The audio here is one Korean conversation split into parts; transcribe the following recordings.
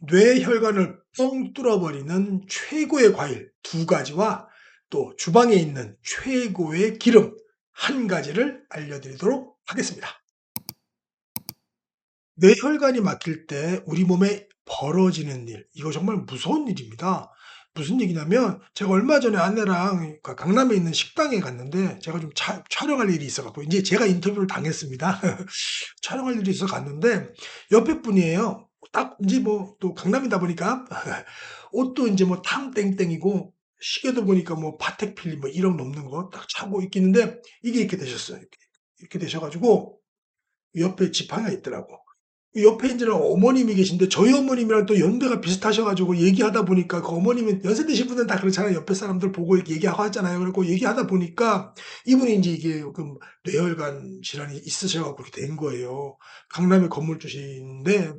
뇌혈관을 뻥 뚫어버리는 최고의 과일 두 가지와 또 주방에 있는 최고의 기름 한 가지를 알려드리도록 하겠습니다. 뇌혈관이 막힐 때 우리 몸에 벌어지는 일, 이거 정말 무서운 일입니다. 무슨 얘기냐면 제가 얼마 전에 아내랑 강남에 있는 식당에 갔는데 제가 좀 촬영할 일이 있어 갖고 이제 제가 인터뷰를 당했습니다. 촬영할 일이 있어 갔는데 옆에 분이에요. 딱 인제 뭐 또 강남이다 보니까 옷도 인제 뭐 탐땡땡이고 시계도 보니까 뭐 파텍 필립 뭐 1억 넘는 거 딱 차고 있기는데 이게 이렇게 되셨어요. 이렇게 되셔 가지고 옆에 지팡이가 있더라고. 그 옆에 인제는 어머님이 계신데 저희 어머님이랑 또 연배가 비슷하셔 가지고 얘기하다 보니까 그 어머님은 연세 드신 분들은 다 그렇잖아요. 옆에 사람들 보고 이렇게 얘기하고 하잖아요. 그래 갖고 얘기하다 보니까 이분이 인제 이게 그 뇌혈관 질환이 있으셔 갖고 그렇게 된 거예요. 강남에 건물주신데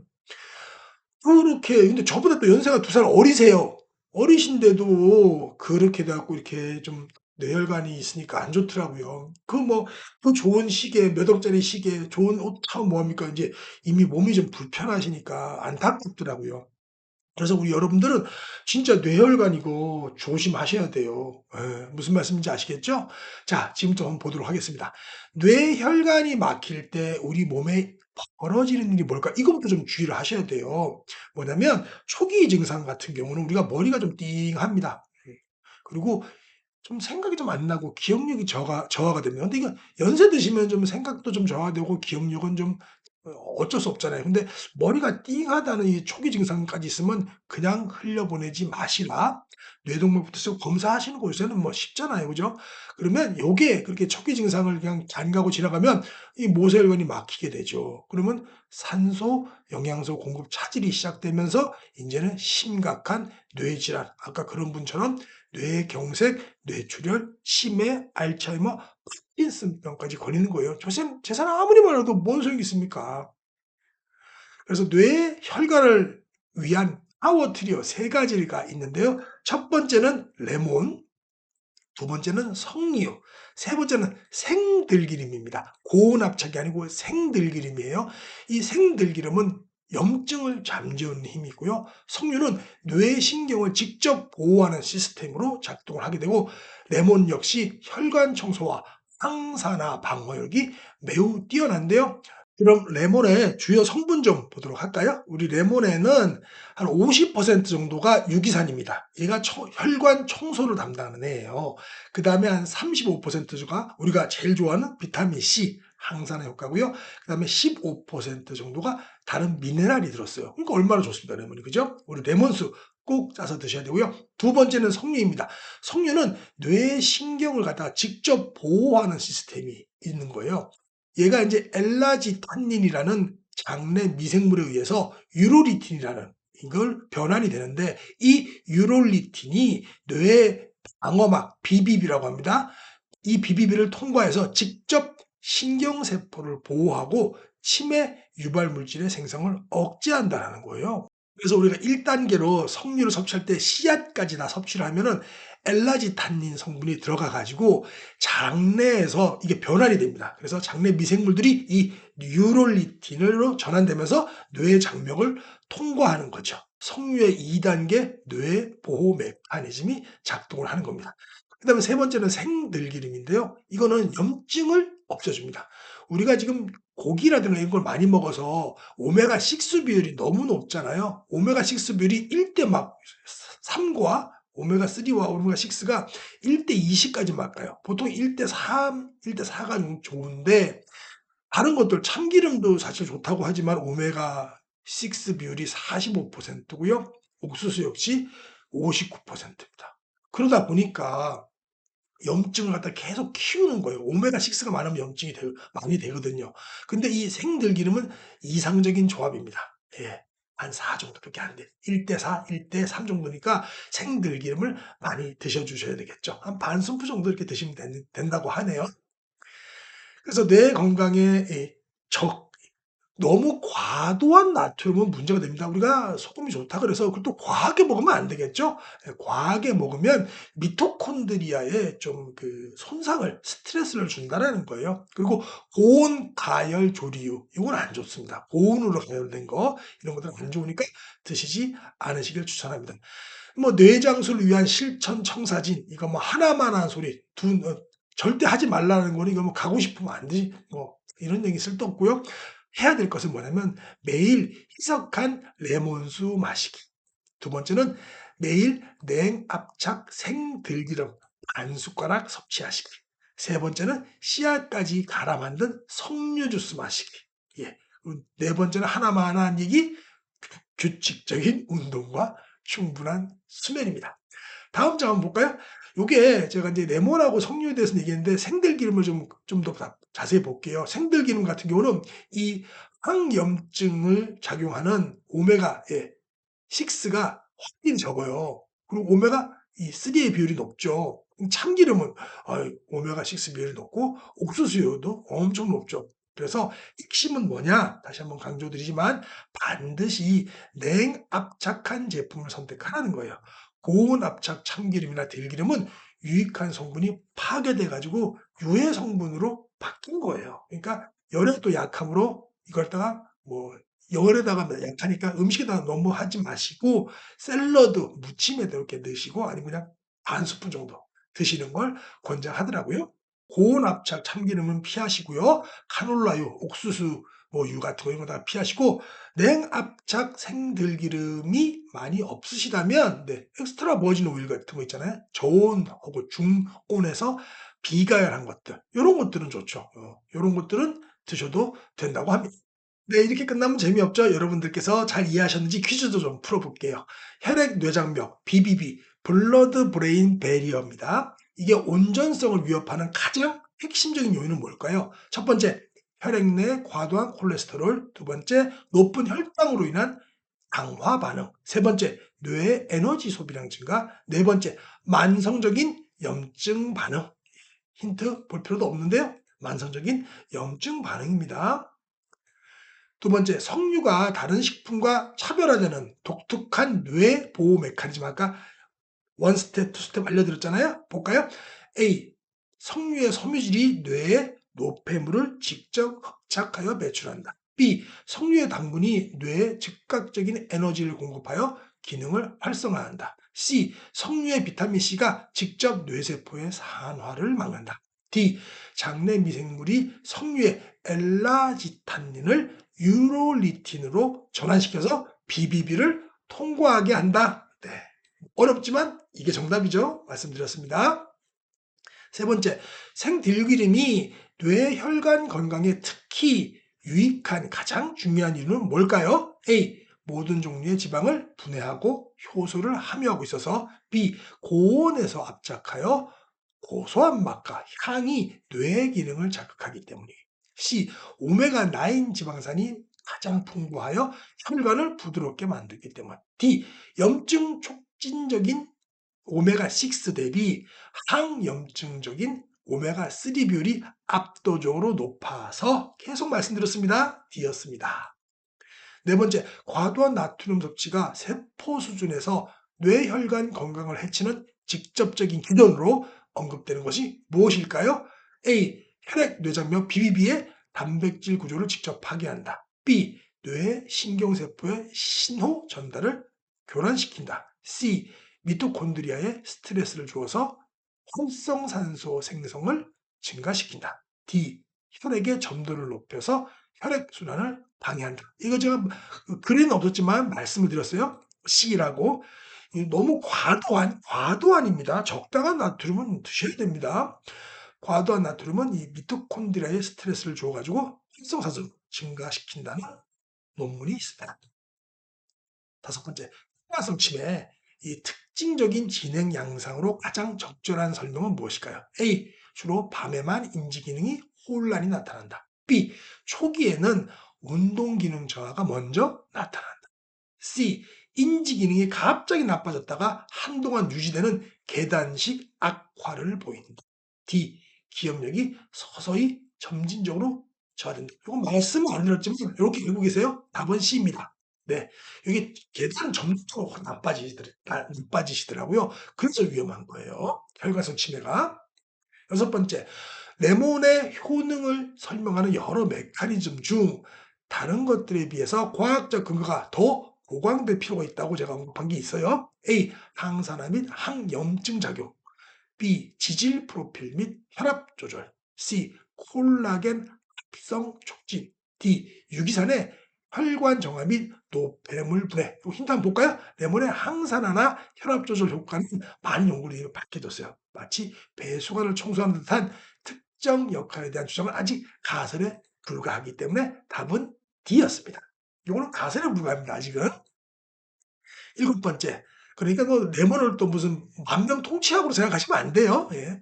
그렇게 근데 저보다 또 연세가 2살 어리세요. 어리신데도 그렇게 돼 갖고 이렇게 좀 뇌혈관이 있으니까 안 좋더라고요. 그 뭐 그 좋은 시계 몇 억짜리 시계 좋은 옷 사면 뭐 합니까? 인제 이미 몸이 좀 불편하시니까 안타깝더라고요. 그래서 우리 여러분들은 진짜 뇌혈관 이거 조심하셔야 돼요. 예. 무슨 말씀인지 아시겠죠? 자 지금부터 한번 보도록 하겠습니다. 뇌혈관이 막힐 때 우리 몸에 벌어지는 일이 뭘까? 이거부터 좀 주의를 하셔야 돼요. 뭐냐면 초기 증상 같은 경우는 우리가 머리가 좀 띵합니다. 그리고 좀 생각이 좀 안 나고 기억력이 저하가 됩니다. 근데 이거 연세 드시면 좀 생각도 좀 저하되고 기억력은 좀 어쩔 수 없잖아요. 근데 머리가 띵하다는 이 초기 증상까지 있으면 그냥 흘려보내지 마시라. 뇌동맥부터 해서 검사하시는 거 요새는 뭐 쉽잖아요. 그죠? 그러면 요게 그렇게 초기 증상을 그냥 잠가고 지나가면 이 모세혈관이 막히게 되죠. 그러면 산소, 영양소 공급 차질이 시작되면서 인제는 심각한 뇌질환 아까 그런 분처럼 뇌경색, 뇌출혈, 치매, 알츠하이머, 파킨슨병까지 걸리는 거예요. 저 사람 아무리 말해도 뭔 소용이 있습니까? 그래서 뇌 혈관을 위한 파워 트리오 세 가지가 있는데요. 첫 번째는 레몬, 두 번째는 석류, 세 번째는 생들기름입니다. 고운 압착이 아니고 생들기름이에요. 이 생들기름은 염증을 잠재우는 힘이 있고요. 석류는 뇌신경을 직접 보호하는 시스템으로 작동을 하게 되고 레몬 역시 혈관 청소와 항산화 방어력이 매우 뛰어난데요. 그럼 레몬의 주요 성분 좀 보도록 할까요? 우리 레몬에는 한 50% 정도가 유기산입니다. 얘가 혈관 청소를 담당하는 애예요. 그다음에 한 35%가 우리가 제일 좋아하는 비타민 C 항산화 효과고요. 그다음에 15% 정도가 다른 미네랄이 들었어요. 그러니까 얼마나 좋습니까, 레몬이. 그죠? 우리 레몬수 꼭 짜서 드셔야 되고요. 두 번째는 석류입니다. 석류는 뇌신경을 갖다가 직접 보호하는 시스템이 있는 거예요. 얘가 인제 엘라지탄닌이라는 장내 미생물에 의해서 유로리틴이라는 이걸 변환이 되는데 이 유로리틴이 뇌의 방어막 BBB라고 합니다. 이 BBB를 통과해서 직접 신경세포를 보호하고 치매 유발 물질의 생성을 억제한다라는 거예요. 그래서 우리가 1 단계로 석류를 섭취할 때 씨앗까지 다 섭취를 하면은 엘라지탄닌 성분이 들어가 가지고 장내에서 이게 변환이 됩니다. 그래서 장내 미생물들이 이 뉴롤리틴으로 전환되면서 뇌의 장벽을 통과하는 거죠. 석류의 2 단계 뇌 보호 메커니즘이 작동을 하는 겁니다. 그다음에 세 번째는 생들기름인데요. 이거는 염증을 없애줍니다. 우리가 지금 고기라든가 이런 걸 많이 먹어서 오메가 6 비율이 너무 높잖아요. 오메가 6 비율이 1대 막 3과 오메가 3와 오메가 6가 1대 20 까지 막 가요. 보통 1대 3, 1대 4가 좀 좋은데 다른 것들 참기름도 사실 좋다고 하지만 오메가 6 비율이 45% 고요. 옥수수 역시 59% 입니다. 그러다 보니까 염증을 갖다 계속 키우는 거예요. 오메가 6가 많으면 염증이 많이 되거든요. 근데 이 생들기름은 이상적인 조합입니다. 예. 한 4 정도밖에 안 돼요. 1대 4, 1대 3 정도니까 생들기름을 많이 드셔 주셔야 되겠죠. 한 반 스푼 정도 이렇게 드시면 된다고 하네요. 그래서 뇌 건강에 이 적 너무 과도한 나트륨은 문제가 됩니다. 우리가 소금이 좋다 그래서 그걸 또 과하게 먹으면 안 되겠죠? 예, 과하게 먹으면 미토콘드리아에 좀 손상을 스트레스를 준다라는 거예요. 그리고 고온 가열 조리유 이건 안 좋습니다. 고온으로 가열된 거 이런 것들은 안 좋으니까 드시지 않으시길 추천합니다. 뭐 뇌장수를 위한 실천 청사진 이거 뭐 하나만 한 소리 절대 하지 말라는 거는 이거 뭐 가고 싶으면 안 되지 뭐 이런 얘기 쓸데없고요. 해야 될 것은 뭐냐면 매일 희석한 레몬수 마시기. 두 번째는 매일 냉압착 생들기름 반 숟가락 섭취하시기. 세 번째는 씨앗까지 갈아 만든 석류 주스 마시기. 예. 그리고 네 번째는 하나만한 얘기 규칙적인 운동과 충분한 수면입니다. 다음 장 한번 볼까요? 요게 제가 이제 레몬하고 석류에 대해서 얘기했는데 생들기름을 좀 더 자세히 볼게요. 생들기름 같은 경우는 이 항염증을 작용하는 오메가 예, 6가 훨씬 적어요. 그리고 오메가 이 3의 비율이 높죠. 참기름은 오메가 6 비율이 높고 옥수수유도 엄청 높죠. 그래서 핵심은 뭐냐? 다시 한번 강조드리지만 반드시 냉압착한 제품을 선택하라는 거예요. 고온압착 참기름이나 들기름은 유익한 성분이 파괴돼 가지고 유해 성분으로 바뀐 거예요. 그러니까 열에 또 약하므로 이걸 다가 뭐 열에다가 약하니까 음식에다가 너무 하지 마시고 샐러드, 무침에다 이렇게 넣으시고 아니면 그냥 반 스푼 정도 드시는 걸 권장하더라고요. 고온 압착 참기름은 피하시고요. 카놀라유, 옥수수 뭐 유 같은 거 이런 거 다 피하시고 냉압착 생들기름이 많이 없으시다면 엑스트라 버진 오일 같은 거 있잖아요. 저온 혹은 중온에서 비가열한 것들 요런 것들은 좋죠. 요런 것들은 드셔도 된다고 합니다. 네, 이렇게 끝나면 재미없죠? 여러분들께서 잘 이해하셨는지 퀴즈도 좀 풀어볼게요. 혈액 뇌장벽, BBB, 블러드 브레인 베리어입니다. 이게 온전성을 위협하는 가장 핵심적인 요인은 뭘까요? 첫 번째, 혈액 내 과도한 콜레스테롤. 두 번째, 높은 혈당으로 인한 강화 반응. 세 번째, 뇌의 에너지 소비량 증가. 네 번째, 만성적인 염증 반응. 힌트 볼 필요도 없는데요. 만성적인 염증 반응입니다. 두 번째, 석류가 다른 식품과 차별화되는 독특한 뇌 보호 메커니즘 아까 원 스텝, 투 스텝 알려드렸잖아요. 볼까요? A. 석류의 섬유질이 뇌에 노폐물을 직접 흡착하여 배출한다. B. 석류의 당분이 뇌에 즉각적인 에너지를 공급하여 기능을 활성화한다. C. 석류의 비타민 C가 직접 뇌세포의 산화를 막는다. D. 장내 미생물이 석류의 엘라지탄닌을 유로리틴으로 전환시켜서 BBB를 통과하게 한다. 네. 어렵지만 이게 정답이죠. 말씀드렸습니다. 세 번째, 생들기름이 뇌혈관 건강에 특히 유익한 가장 중요한 이유는 뭘까요? A. 모든 종류의 지방을 분해하고 효소를 함유하고 있어서 B. 고온에서 압착하여 고소한 맛과 향이 뇌의 기능을 자극하기 때문에 C. 오메가9 지방산이 가장 풍부하여 혈관을 부드럽게 만들기 때문 D. 염증 촉진적인 오메가6 대비 항염증적인 오메가3 비율이 압도적으로 높아서 계속 말씀드렸습니다. D였습니다. 네 번째, 과도한 나트륨 섭취가 세포 수준에서 뇌혈관 건강을 해치는 직접적인 기전으로 언급되는 것이 무엇일까요? A. 혈액 뇌장벽 BBB의 단백질 구조를 직접 파괴한다. B. 뇌 신경세포의 신호 전달을 교란시킨다. C. 미토콘드리아에 스트레스를 주어서 활성산소 생성을 증가시킨다. D. 혈액의 점도를 높여서 혈액순환을 방해한다. 이거 제가 글에는 없었지만 말씀을 드렸어요. C라고. 너무 과도한입니다. 적당한 나트륨은 드셔야 됩니다. 과도한 나트륨은 이 미토콘드리아에 스트레스를 줘 가지고 활성산소를 증가시킨다는 논문이 있습니다. 다섯 번째, 포화성 치매. 이 특징적인 진행 양상으로 가장 적절한 설명은 무엇일까요? A. 주로 밤에만 인지 기능이 혼란이 나타난다. B. 초기에는 운동 기능 저하가 먼저 나타난다. C. 인지 기능이 갑자기 나빠졌다가 한동안 유지되는 계단식 악화를 보인다. D. 기억력이 서서히 점진적으로 저하된다. 요건 말씀은 안 드렸지만 요렇게 알고 계세요? 답은 C입니다. 네. 이게 계단 점수가 확 나빠지시더라고요. 그래서 위험한 거예요, 혈관성 치매가. 여섯 번째, 레몬의 효능을 설명하는 여러 메커니즘 중 다른 것들에 비해서 과학적 근거가 더 보강될 필요가 있다고 제가 언급한 게 있어요. A. 항산화 및 항염증 작용. B. 지질 프로필 및 혈압 조절. C. 콜라겐 합성 촉진. D. 유기산의 혈관 정화 및 노폐물 분해. 또 힌트 한번 볼까요? 레몬의 항산화나 혈압 조절 효과는 많은 연구들이 밝혀졌어요. 마치 배수관을 청소하는 듯한 특정 역할에 대한 주장은 아직 가설에 불과하기 때문에 답은 D였습니다. 요거는 가설에 불과합니다, 아직은. 일곱 번째. 그러니까 뭐 레몬을 또 무슨 만병통치약으로 생각하시면 안 돼요. 예.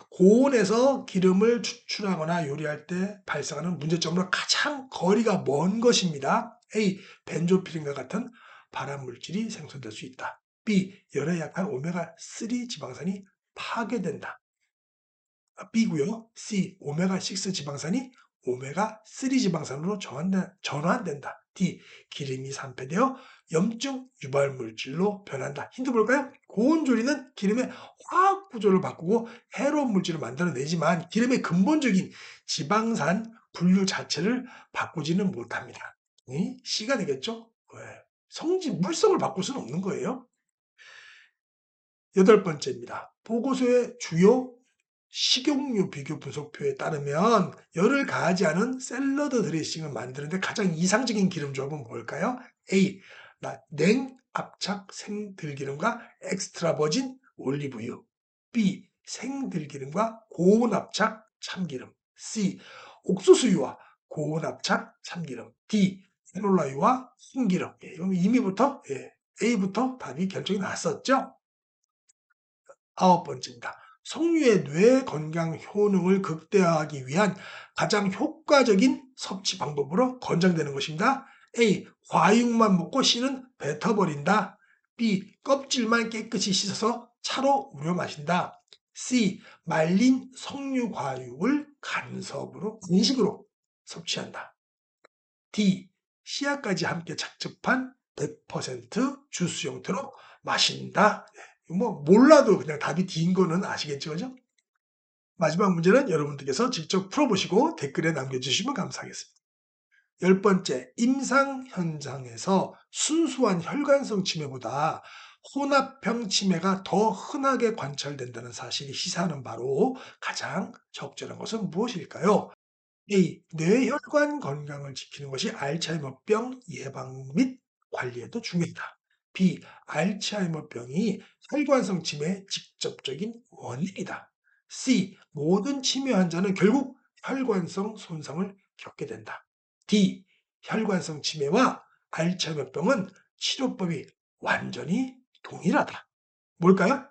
고온에서 기름을 추출하거나 요리할 때 발생하는 문제점으로 가장 거리가 먼 것입니다. A. 벤조필린과 같은 발암 물질이 생성될 수 있다. B. 열에 약한 오메가3 지방산이 파괴된다. B고요. C. 오메가6 지방산이 오메가3 지방산으로 전환된다. D. 기름이 산패되어 염증 유발 물질로 변한다. 힌트 볼까요? 고온 조리는 기름의 화학 구조를 바꾸고 해로운 물질을 만들어내지만 기름의 근본적인 지방산 분류 자체를 바꾸지는 못합니다. C가 되겠죠? 네. 물성을 바꿀 수는 없는 거예요. 여덟 번째입니다. 보고서의 주요 식용유 비교 분석표에 따르면 열을 가하지 않은 샐러드 드레싱을 만드는데 가장 이상적인 기름 조합은 뭘까요? A. 냉압착 생들기름과 엑스트라 버진 올리브유. B. 생들기름과 고온압착 참기름. C. 옥수수유와 고온압착 참기름. D. 캐놀라유와 순기름. 예, 이건 이미부터 A부터 답이 결정이 났었죠? 아홉 번째입니다. 석류의 뇌 건강 효능을 극대화하기 위한 가장 효과적인 섭취 방법으로 권장되는 것입니다. A. 과육만 먹고 C는 뱉어버린다. B. 껍질만 깨끗이 씻어서 차로 우려 마신다. C. 말린 석류 과육을 간식으로 섭취한다. D. 씨앗까지 함께 착즙한 100% 주스 형태로 마신다. 뭐 몰라도 그냥 답이 D인 거는 아시겠죠, 그죠? 마지막 문제는 여러분들께서 직접 풀어보시고 댓글에 남겨주시면 감사하겠습니다. 열 번째, 임상 현장에서 순수한 혈관성 치매보다 혼합형 치매가 더 흔하게 관찰된다는 사실이 시사하는 바로 가장 적절한 것은 무엇일까요? A. 뇌혈관 건강을 지키는 것이 알츠하이머병 예방 및 관리에도 중요하다. B. 알츠하이머병이 혈관성 치매의 직접적인 원인이다. C. 모든 치매 환자는 결국 혈관성 손상을 겪게 된다. D. 혈관성 치매와 알츠하이머병은 치료법이 완전히 동일하다. 뭘까요?